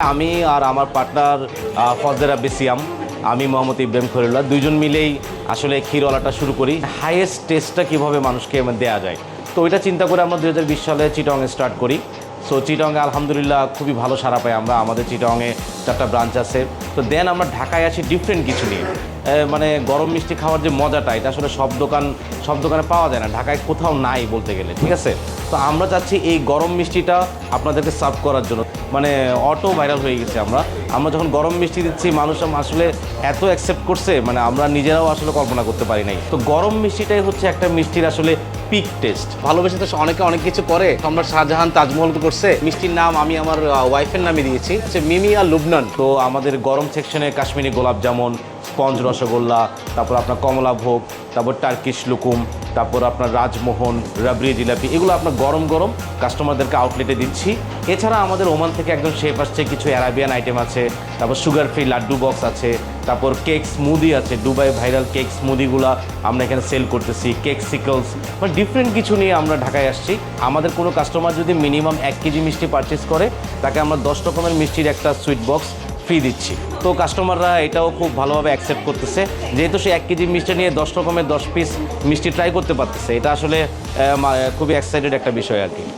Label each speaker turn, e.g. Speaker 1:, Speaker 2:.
Speaker 1: আমি আর আমার পার্টনার ফজলে রাব্বি সিয়াম, আমি মোহাম্মদ ইব্রাহিম খলিলুল্লাহ দুইজন মিলেই আসলে ক্ষীরওয়ালাটা শুরু করি। হাইয়েস্ট টেস্টটা কীভাবে মানুষকে দেওয়া যায়, তো ওইটা চিন্তা করে আমরা 2020 সালে চিটাগংয়ে স্টার্ট করি। সো চিটাগংয়ে আলহামদুলিল্লাহ খুবই ভালো সাড়া পাই আমরা। আমাদের চিটাগংয়ে 4টা ব্রাঞ্চ আছে। তো দেন আমরা ঢাকায় আসি ডিফারেন্ট কিছু নিয়ে। মানে গরম মিষ্টি খাওয়ার যে মজাটা, এটা আসলে সব দোকানে পাওয়া যায় না, ঢাকায় কোথাও নাই বলতে গেলে, ঠিক আছে। তো আমরা চাচ্ছি এই গরম মিষ্টিটা আপনাদেরকে সার্ভ করার জন্য। মানে অটো ভাইরাল হয়ে গেছে। আমরা যখন গরম মিষ্টি দিচ্ছি, মানুষ আসলে এত অ্যাকসেপ্ট করছে, মানে আমরা নিজেরাও আসলে কল্পনা করতে পারি নাই। তো গরম মিষ্টিটাই হচ্ছে একটা মিষ্টির আসলে পিক টেস্ট। ভালোবেসে তো অনেকে অনেক কিছু করে। সম্রাট শাহজাহান তাজমহল তো করছে। মিষ্টির নাম আমি আমার ওয়াইফের নামে দিয়েছি, হচ্ছে মিমি আর লুবনান। তো আমাদের গরম সেকশনে কাশ্মীরি গোলাপ জামুন, স্পঞ্জ রসগোল্লা, তারপর আপনার কমলা ভোগ, তারপর টার্কিশ লুকুম, তারপর আপনার রাজমোহন, রাবড়ি জিলাপি, এগুলো আপনার গরম গরম কাস্টমারদেরকে আউটলেটে দিচ্ছি। এছাড়া আমাদের ওমান থেকে একজন শেফ আসছে, কিছু অ্যারাবিয়ান আইটেম আছে, তারপর সুগার ফ্রি লাড্ডু বক্স আছে, তারপর কেক স্মুদি আছে, দুবাই ভাইরাল কেক স্মুদিগুলো আমরা এখানে সেল করতেছি, কেক সিকলস, মানে ডিফারেন্ট কিছু নিয়ে আমরা ঢাকায় আসছি। আমাদের কোনো কাস্টমার যদি মিনিমাম 1 কেজি মিষ্টি পারচেস করে, তাকে আমরা 10 রকমের মিষ্টির একটা সুইট বক্স ফ্রি দিচ্ছি। তো কাস্টমাররা এটাও খুব ভালোভাবে অ্যাকসেপ্ট করতেছে, যেহেতু সে 1 কেজি মিষ্টি নিয়ে 10 রকমের 10 পিস মিষ্টি ট্রাই করতে পারতেছে। এটা আসলে খুবই এক্সাইটেড একটা বিষয় আর কি।